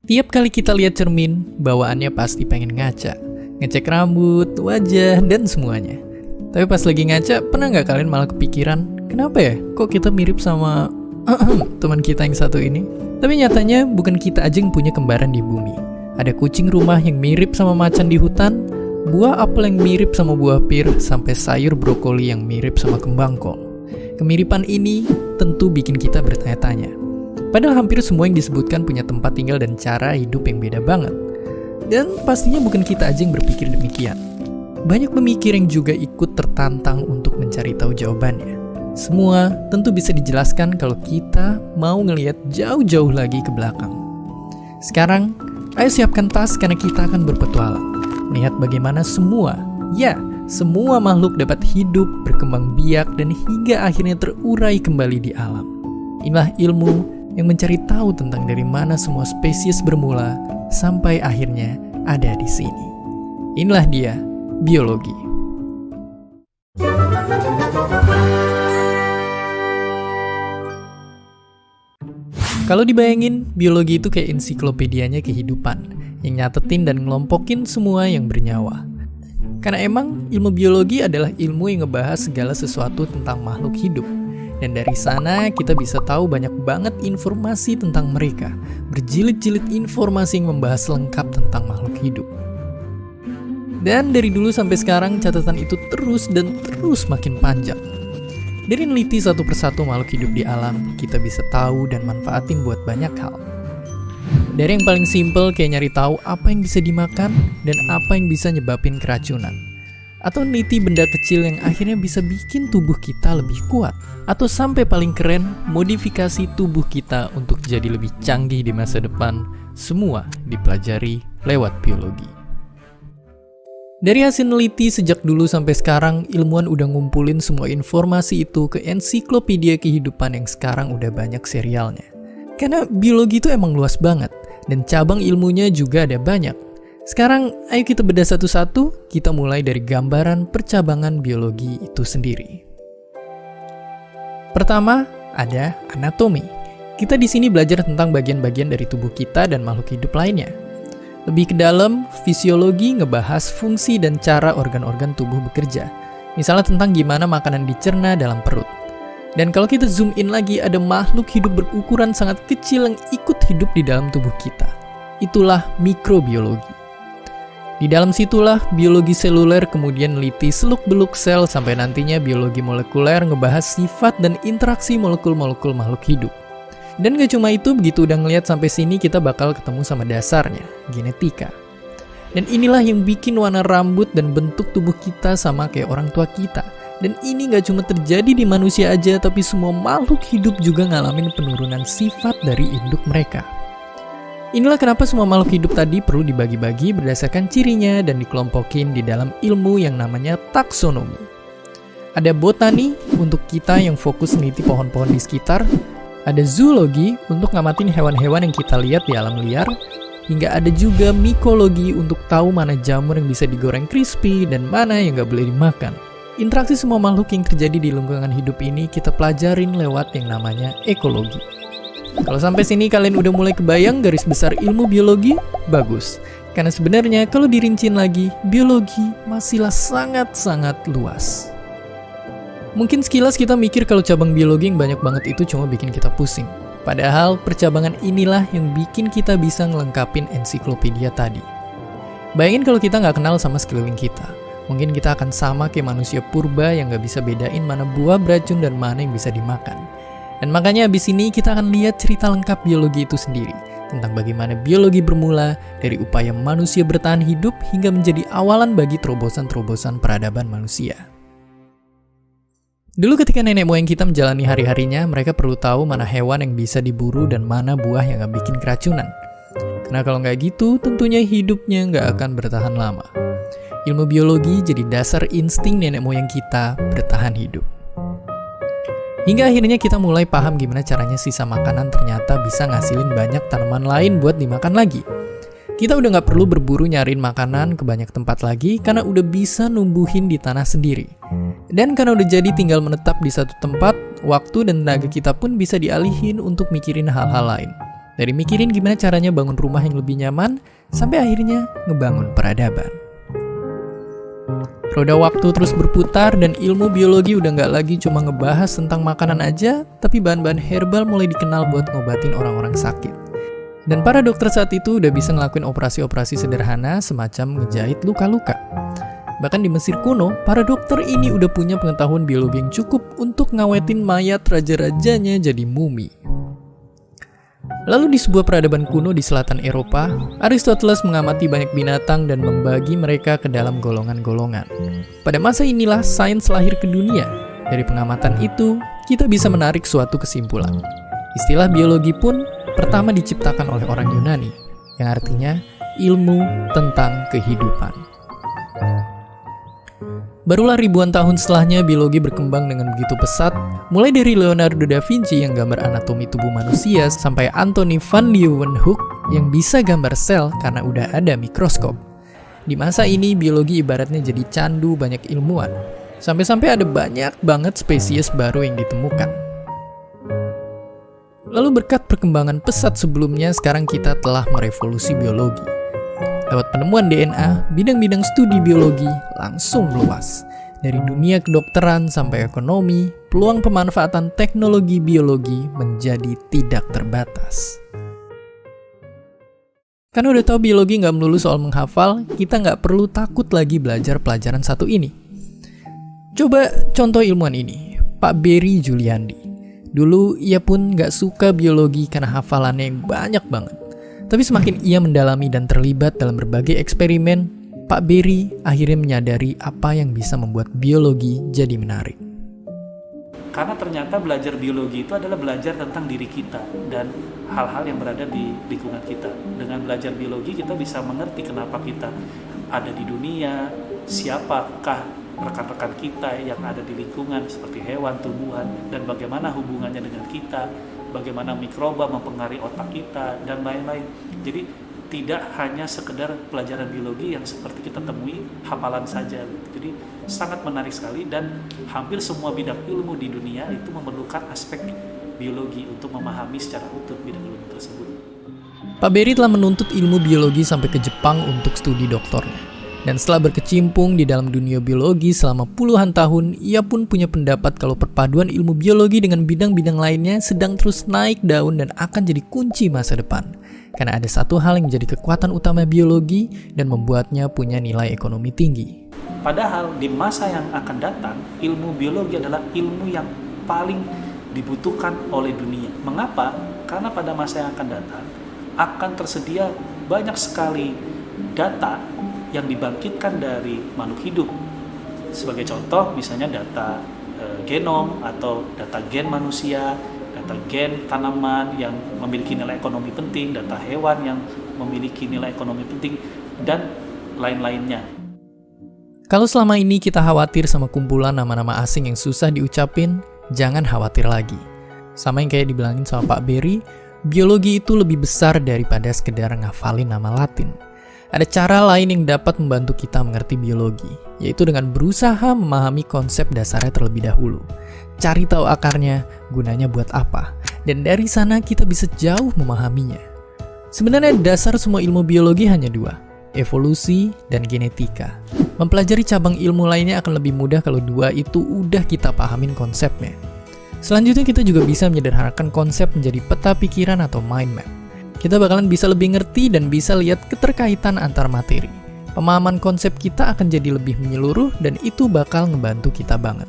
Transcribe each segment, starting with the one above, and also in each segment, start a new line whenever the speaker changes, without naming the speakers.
Tiap kali kita lihat cermin, bawaannya pasti pengen ngaca. Ngecek rambut, wajah, dan semuanya. Tapi pas lagi ngaca, pernah nggak kalian malah kepikiran, kenapa ya kok kita mirip sama teman kita yang satu ini? Tapi nyatanya bukan kita aja yang punya kembaran di bumi. Ada kucing rumah yang mirip sama macan di hutan, buah apel yang mirip sama buah pir, sampai sayur brokoli yang mirip sama kembang kol. Kemiripan ini tentu bikin kita bertanya-tanya. Padahal hampir semua yang disebutkan punya tempat tinggal dan cara hidup yang beda banget. Dan pastinya bukan kita aja yang berpikir demikian. Banyak pemikir yang juga ikut tertantang untuk mencari tahu jawabannya. Semua tentu bisa dijelaskan kalau kita mau ngelihat jauh-jauh lagi ke belakang. Sekarang, ayo siapkan tas karena kita akan berpetualang. Lihat bagaimana semua makhluk dapat hidup, berkembang biak, dan hingga akhirnya terurai kembali di alam. Inilah ilmu yang mencari tahu tentang dari mana semua spesies bermula sampai akhirnya ada di sini. Inilah dia, biologi. Kalau dibayangin, biologi itu kayak ensiklopedianya kehidupan, yang nyatetin dan ngelompokin semua yang bernyawa. Karena emang ilmu biologi adalah ilmu yang ngebahas segala sesuatu tentang makhluk hidup. Dan dari sana kita bisa tahu banyak banget informasi tentang mereka. Berjilid-jilid informasi yang membahas lengkap tentang makhluk hidup. Dan dari dulu sampai sekarang catatan itu terus makin panjang. Dari neliti satu persatu makhluk hidup di alam, kita bisa tahu dan manfaatin buat banyak hal. Dari yang paling simpel kayak nyari tahu apa yang bisa dimakan dan apa yang bisa nyebabin keracunan. Atau neliti benda kecil yang akhirnya bisa bikin tubuh kita lebih kuat. Atau sampai paling keren, modifikasi tubuh kita untuk jadi lebih canggih di masa depan. Semua dipelajari lewat biologi. Dari hasil neliti sejak dulu sampai sekarang, ilmuwan udah ngumpulin semua informasi itu ke ensiklopedia kehidupan yang sekarang udah banyak serialnya. Karena biologi itu emang luas banget, dan cabang ilmunya juga ada banyak. Sekarang, ayo kita bedah satu-satu, kita mulai dari gambaran percabangan biologi itu sendiri. Pertama, ada anatomi. Kita di sini belajar tentang bagian-bagian dari tubuh kita dan makhluk hidup lainnya. Lebih ke dalam, fisiologi ngebahas fungsi dan cara organ-organ tubuh bekerja. Misalnya tentang gimana makanan dicerna dalam perut. Dan kalau kita zoom in lagi, ada makhluk hidup berukuran sangat kecil yang ikut hidup di dalam tubuh kita. Itulah mikrobiologi. Di dalam situlah biologi seluler kemudian neliti seluk-beluk sel sampai nantinya biologi molekuler ngebahas sifat dan interaksi molekul-molekul makhluk hidup. Dan gak cuma itu, begitu udah ngeliat sampai sini kita bakal ketemu sama dasarnya, genetika. Dan inilah yang bikin warna rambut dan bentuk tubuh kita sama kayak orang tua kita. Dan ini gak cuma terjadi di manusia aja, tapi semua makhluk hidup juga ngalamin penurunan sifat dari induk mereka. Inilah kenapa semua makhluk hidup tadi perlu dibagi-bagi berdasarkan cirinya dan dikelompokin di dalam ilmu yang namanya taksonomi. Ada botani untuk kita yang fokus meneliti pohon-pohon di sekitar, ada zoologi untuk ngamatin hewan-hewan yang kita lihat di alam liar, hingga ada juga mikologi untuk tahu mana jamur yang bisa digoreng crispy dan mana yang gak boleh dimakan. Interaksi semua makhluk yang terjadi di lingkungan hidup ini kita pelajarin lewat yang namanya ekologi. Kalau sampai sini kalian udah mulai kebayang garis besar ilmu biologi? Bagus. Karena sebenarnya kalau dirincin lagi, biologi masihlah sangat-sangat luas. Mungkin sekilas kita mikir kalau cabang biologi yang banyak banget itu cuma bikin kita pusing. Padahal percabangan inilah yang bikin kita bisa ngelengkapin ensiklopedia tadi. Bayangin kalau kita nggak kenal sama sekeliling kita. Mungkin kita akan sama kayak manusia purba yang nggak bisa bedain mana buah beracun dan mana yang bisa dimakan. Dan makanya abis ini kita akan lihat cerita lengkap biologi itu sendiri. Tentang bagaimana biologi bermula dari upaya manusia bertahan hidup hingga menjadi awalan bagi terobosan-terobosan peradaban manusia. Dulu ketika nenek moyang kita menjalani hari-harinya, mereka perlu tahu mana hewan yang bisa diburu dan mana buah yang gak bikin keracunan. Karena kalau nggak gitu, tentunya hidupnya nggak akan bertahan lama. Ilmu biologi jadi dasar insting nenek moyang kita bertahan hidup. Hingga akhirnya kita mulai paham gimana caranya sisa makanan ternyata bisa ngasilin banyak tanaman lain buat dimakan lagi. Kita udah nggak perlu berburu nyariin makanan ke banyak tempat lagi karena udah bisa numbuhin di tanah sendiri. Dan karena udah jadi tinggal menetap di satu tempat, waktu dan tenaga kita pun bisa dialihin untuk mikirin hal-hal lain. Dari mikirin gimana caranya bangun rumah yang lebih nyaman, sampai akhirnya ngebangun peradaban. Roda waktu terus berputar dan ilmu biologi udah nggak lagi cuma ngebahas tentang makanan aja, tapi bahan-bahan herbal mulai dikenal buat ngobatin orang-orang sakit. Dan para dokter saat itu udah bisa ngelakuin operasi-operasi sederhana semacam ngejahit luka-luka. Bahkan di Mesir kuno, para dokter ini udah punya pengetahuan biologi yang cukup untuk ngawetin mayat raja-rajanya jadi mumi. Lalu di sebuah peradaban kuno di selatan Eropa, Aristoteles mengamati banyak binatang dan membagi mereka ke dalam golongan-golongan. Pada masa inilah sains lahir ke dunia. Dari pengamatan itu, kita bisa menarik suatu kesimpulan. Istilah biologi pun pertama diciptakan oleh orang Yunani, yang artinya ilmu tentang kehidupan. Barulah ribuan tahun setelahnya biologi berkembang dengan begitu pesat, mulai dari Leonardo da Vinci yang gambar anatomi tubuh manusia sampai Anthony van Leeuwenhoek yang bisa gambar sel karena udah ada mikroskop. Di masa ini biologi ibaratnya jadi candu banyak ilmuwan, sampai-sampai ada banyak banget spesies baru yang ditemukan. Lalu berkat perkembangan pesat sebelumnya, sekarang kita telah merevolusi biologi. Lewat penemuan DNA, bidang-bidang studi biologi langsung meluas. Dari dunia kedokteran sampai ekonomi, peluang pemanfaatan teknologi biologi menjadi tidak terbatas. Karena udah tahu biologi nggak melulu soal menghafal, kita nggak perlu takut lagi belajar pelajaran satu ini. Coba contoh ilmuwan ini, Pak Berry Juliandi. Dulu ia pun nggak suka biologi karena hafalannya yang banyak banget. Tapi semakin ia mendalami dan terlibat dalam berbagai eksperimen, Pak Berry akhirnya menyadari apa yang bisa membuat biologi jadi menarik.
Karena ternyata belajar biologi itu adalah belajar tentang diri kita dan hal-hal yang berada di lingkungan kita. Dengan belajar biologi kita bisa mengerti kenapa kita ada di dunia, siapakah rekan-rekan kita yang ada di lingkungan seperti hewan, tumbuhan, dan bagaimana hubungannya dengan kita, bagaimana mikroba mempengaruhi otak kita, dan lain-lain. Jadi tidak hanya sekedar pelajaran biologi yang seperti kita temui hafalan saja. Jadi sangat menarik sekali dan hampir semua bidang ilmu di dunia itu memerlukan aspek biologi untuk memahami secara utuh bidang ilmu tersebut.
Pak Berry telah menuntut ilmu biologi sampai ke Jepang untuk studi doktornya. Dan setelah berkecimpung di dalam dunia biologi selama puluhan tahun, ia pun punya pendapat kalau perpaduan ilmu biologi dengan bidang-bidang lainnya sedang terus naik daun dan akan jadi kunci masa depan. Karena ada satu hal yang menjadi kekuatan utama biologi dan membuatnya punya nilai ekonomi tinggi.
Padahal di masa yang akan datang, ilmu biologi adalah ilmu yang paling dibutuhkan oleh dunia. Mengapa? Karena pada masa yang akan datang, akan tersedia banyak sekali data yang dibangkitkan dari makhluk hidup. Sebagai contoh, misalnya data genom atau data gen manusia, data gen tanaman yang memiliki nilai ekonomi penting, data hewan yang memiliki nilai ekonomi penting, dan lain-lainnya.
Kalau selama ini kita khawatir sama kumpulan nama-nama asing yang susah diucapin, jangan khawatir lagi. Sama yang kayak dibilangin sama Pak Berry, biologi itu lebih besar daripada sekedar ngafalin nama Latin. Ada cara lain yang dapat membantu kita mengerti biologi, yaitu dengan berusaha memahami konsep dasarnya terlebih dahulu. Cari tahu akarnya, gunanya buat apa, dan dari sana kita bisa jauh memahaminya. Sebenarnya dasar semua ilmu biologi hanya dua, evolusi dan genetika. Mempelajari cabang ilmu lainnya akan lebih mudah kalau dua itu udah kita pahamin konsepnya. Selanjutnya kita juga bisa menyederhanakan konsep menjadi peta pikiran atau mind map. Kita bakalan bisa lebih ngerti dan bisa lihat keterkaitan antar materi. Pemahaman konsep kita akan jadi lebih menyeluruh dan itu bakal ngebantu kita banget.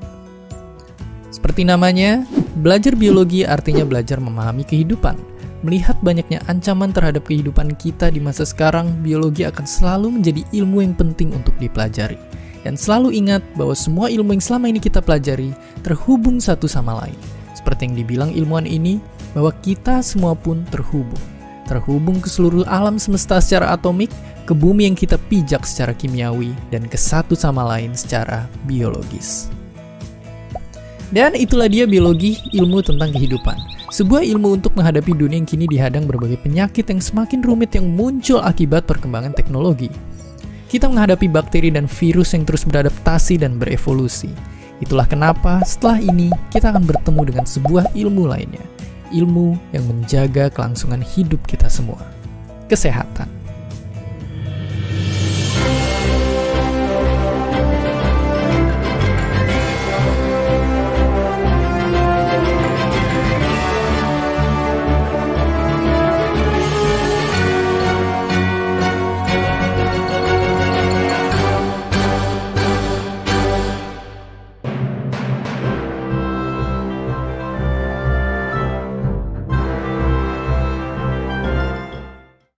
Seperti namanya, belajar biologi artinya belajar memahami kehidupan. Melihat banyaknya ancaman terhadap kehidupan kita di masa sekarang, biologi akan selalu menjadi ilmu yang penting untuk dipelajari. Dan selalu ingat bahwa semua ilmu yang selama ini kita pelajari terhubung satu sama lain. Seperti yang dibilang ilmuwan ini, bahwa kita semua pun terhubung. Terhubung ke seluruh alam semesta secara atomik, ke bumi yang kita pijak secara kimiawi, dan ke satu sama lain secara biologis. Dan itulah dia biologi, ilmu tentang kehidupan. Sebuah ilmu untuk menghadapi dunia yang kini dihadang berbagai penyakit yang semakin rumit yang muncul akibat perkembangan teknologi. Kita menghadapi bakteri dan virus yang terus beradaptasi dan berevolusi. Itulah kenapa setelah ini kita akan bertemu dengan sebuah ilmu lainnya. ilmu yang menjaga kelangsungan hidup kita semua. Kesehatan.